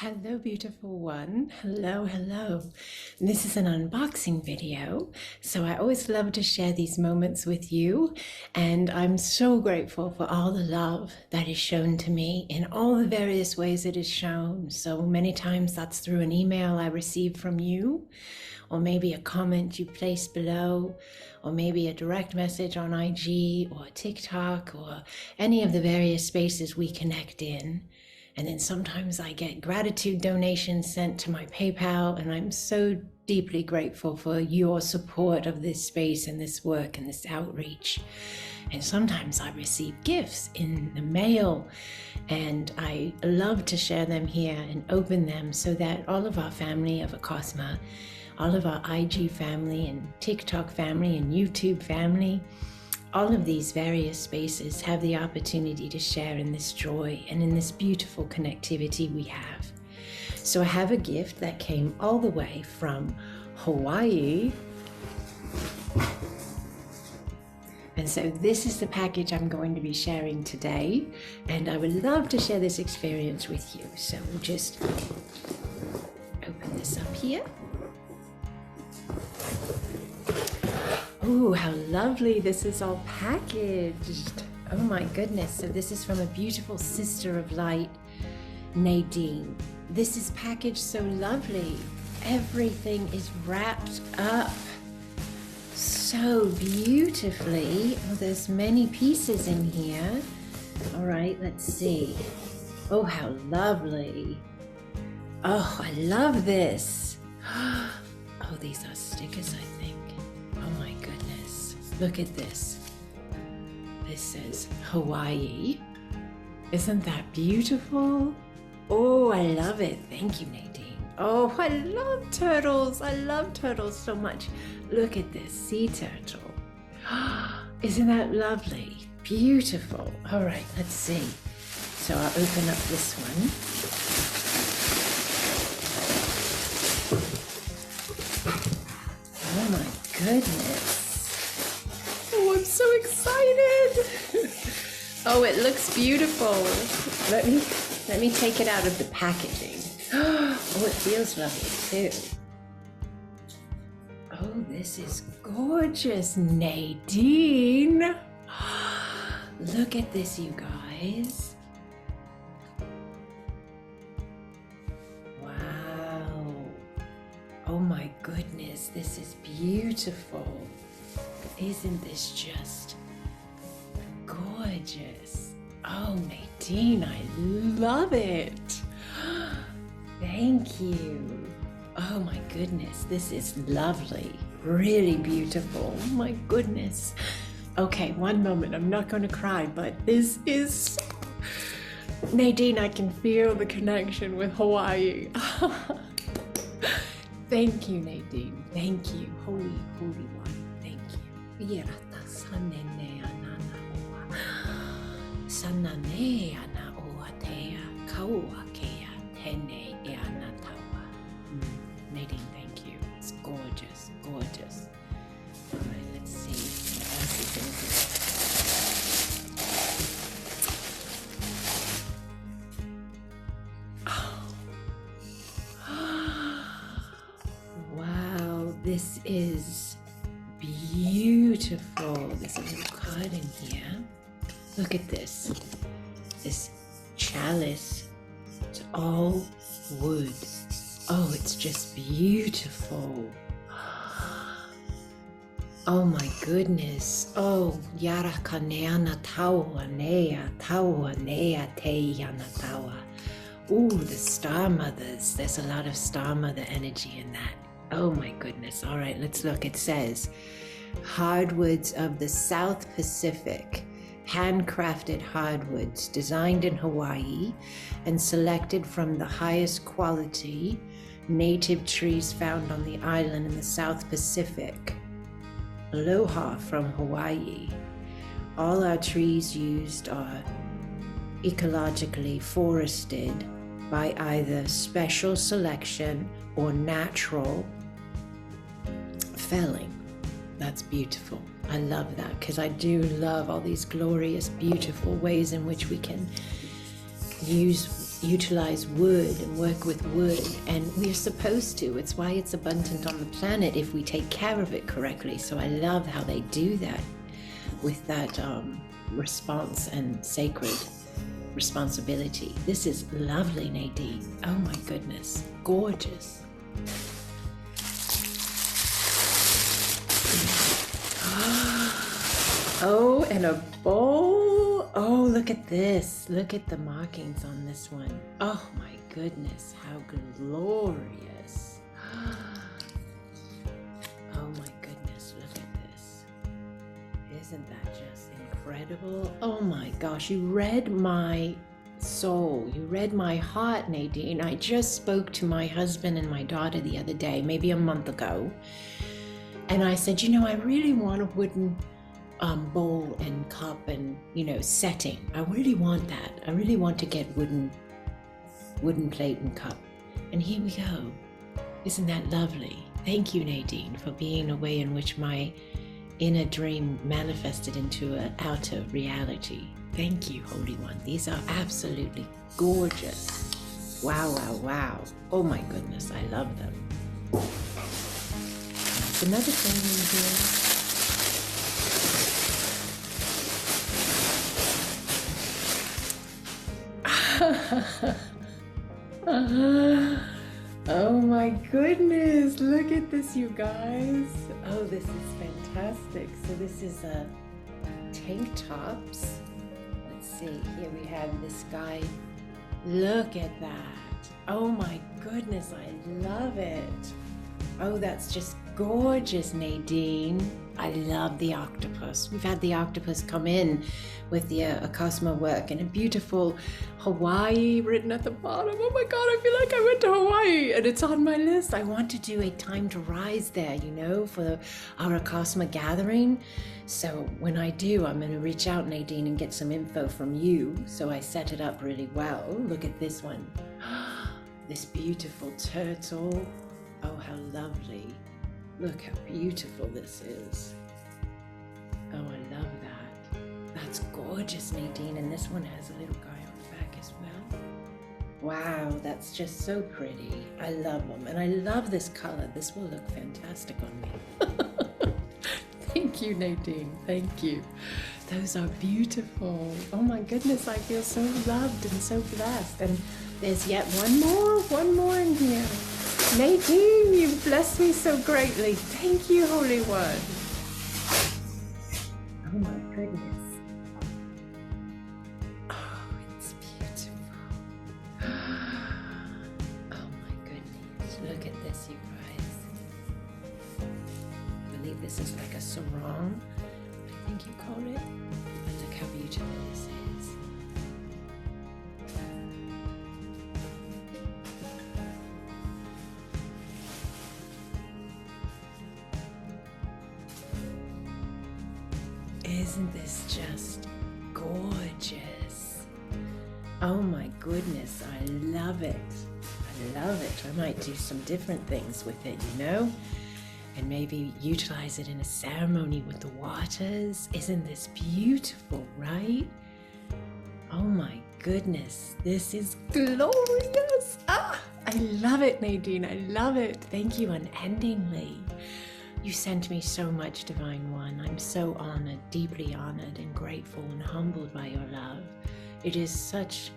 Hello, beautiful one. Hello, hello. This is an unboxing video, so I always love to share these moments with you, and I'm so grateful for all the love that is shown to me in all the various ways it is shown. So many times that's through an email I received from you, or maybe a comment you placed below, or maybe a direct message on IG or TikTok, or any of the various spaces we connect in. And then sometimes I get gratitude donations sent to my PayPal, and I'm so deeply grateful for your support of this space and this work and this outreach. And sometimes I receive gifts in the mail, and I love to share them here and open them so that all of our family of Acasma, all of our IG family and TikTok family and YouTube family, all of these various spaces have the opportunity to share in this joy and in this beautiful connectivity we have. So I have a gift that came all the way from Hawaii. And so this is the package I'm going to be sharing today, and I would love to share this experience with you. So we'll just open this up here. Ooh, how lovely this is all packaged. Oh my goodness. So this is from a beautiful sister of light, Nadine. This is packaged so lovely. Everything is wrapped up so beautifully. Oh, there's many pieces in here. All right, let's see. Oh, how lovely. Oh, I love this. Oh, these are stickers, I think. Oh my goodness. Look at this. This says Hawaii. Isn't that beautiful? Oh, I love it. Thank you, Nadine. Oh, I love turtles. I love turtles so much. Look at this sea turtle. Isn't that lovely? Beautiful. All right, let's see. So I'll open up this one. Oh my goodness. Oh, I'm so excited. Oh, it looks beautiful. Let me take it out of the packaging. Oh, it feels lovely too. Oh, this is gorgeous, Nadine. Look at this, you guys. Wow. Oh my goodness, this is beautiful. Isn't this just gorgeous? Oh, Nadine, I love it. Thank you. Oh my goodness, this is lovely. Really beautiful. Oh my goodness. Okay, one moment. I'm not going to cry, but this is... Nadine, I can feel the connection with Hawaii. Thank you, Nadine. Thank you. Holy, holy one. Thank you. Nadine, thank you. It's gorgeous, gorgeous. All right, let's see what else is in here. Wow, this is beautiful. There's a little card in here. Look at this. This chalice. It's all wood. Oh, it's just beautiful. Oh my goodness. Oh, yara kaneana taua nea te yana taua. Ooh, the star mothers. There's a lot of star mother energy in that. Oh my goodness. All right, let's look. It says, hardwoods of the South Pacific, handcrafted hardwoods designed in Hawaii and selected from the highest quality native trees found on the island in the South Pacific. Aloha from Hawaii. All our trees used are ecologically forested by either special selection or natural felling. That's beautiful. I love that, because I do love all these glorious, beautiful ways in which we can use utilize wood and work with wood, and we're supposed to. It's why it's abundant on the planet if we take care of it correctly. So I love how they do that with that response and sacred responsibility. This is lovely, Nadine. Oh my goodness, gorgeous. Oh, and a bowl. Oh, look at this. Look at the markings on this one. Oh my goodness, how glorious. Oh my goodness, look at this. Isn't that just incredible? Oh my gosh, you read my soul. You read my heart, Nadine. I just spoke to my husband and my daughter the other day, maybe a month ago. And I said, I really want a wooden bowl and cup and, setting. I really want that. I really want to get wooden plate and cup. And here we go. Isn't that lovely? Thank you, Nadine, for being a way in which my inner dream manifested into an outer reality. Thank you, Holy One. These are absolutely gorgeous. Wow, wow, wow. Oh my goodness, I love them. There's another thing in here. Oh my goodness, look at this, you guys. Oh, this is fantastic. So this is a tank tops. Let's see, here we have this guy. Look at that. Oh my goodness, I love it. Oh, that's just gorgeous, Nadine. I love the octopus. We've had the octopus come in with the Acasma work and a beautiful Hawaii written at the bottom. Oh my God, I feel like I went to Hawaii and it's on my list. I want to do a time to rise there, for our Acasma gathering. So when I do, I'm going to reach out, Nadine, and get some info from you. So I set it up really well. Look at this one. This beautiful turtle. Oh, how lovely. Look how beautiful this is. Oh, I love that. That's gorgeous, Nadine. And this one has a little guy on the back as well. Wow, that's just so pretty. I love them. And I love this color. This will look fantastic on me. Thank you, Nadine. Thank you. Those are beautiful. Oh my goodness, I feel so loved and so blessed. And there's yet one more in here. Nadine, you've blessed me so greatly. Thank you, Holy One. Oh my goodness. Oh, it's beautiful. Oh my goodness. Look at this, you guys. I believe this is like a sarong, I think you call it. But look how beautiful this is. Isn't this just gorgeous? Oh my goodness, I love it. I love it. I might do some different things with it, and maybe utilize it in a ceremony with the waters. Isn't this beautiful, right? Oh my goodness, this is glorious. I love it, Nadine. I love it. Thank you unendingly. You sent me so much, Divine One. I'm so honored, deeply honored and grateful and humbled by your love. It is such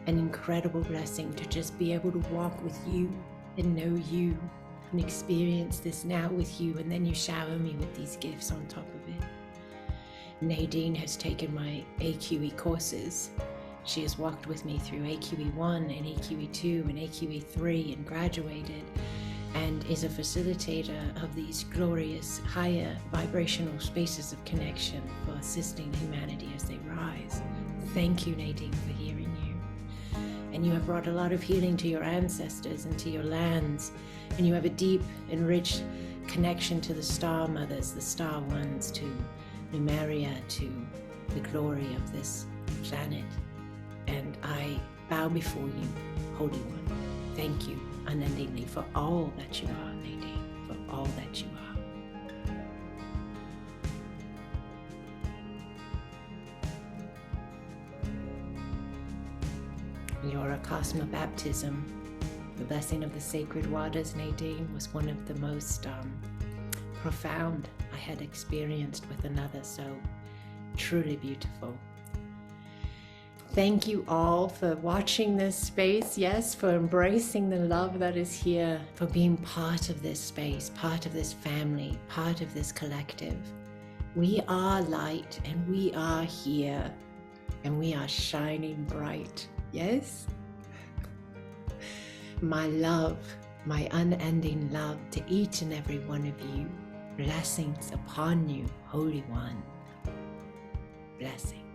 an incredible blessing to just be able to walk with you and know you and experience this now with you, and then you shower me with these gifts on top of it. Nadine has taken my AQE courses. She has walked with me through AQE1 and AQE2 and AQE3 and graduated, and is a facilitator of these glorious higher vibrational spaces of connection for assisting humanity as they rise. Thank you, Nadine, for hearing you. And you have brought a lot of healing to your ancestors and to your lands, and you have a deep and rich connection to the star mothers, the star ones, to Numeria, to the glory of this planet. And I bow before you, Holy One. Thank you unendingly for all that you are, Nadine, for all that you are. You're a Acasma baptism. The blessing of the sacred waters, Nadine, was one of the most profound I had experienced with another, so truly beautiful. Thank you all for watching this space, yes, for embracing the love that is here, for being part of this space, part of this family, part of this collective. We are light and we are here and we are shining bright, yes? My love, my unending love to each and every one of you. Blessings upon you, Holy One. Blessings.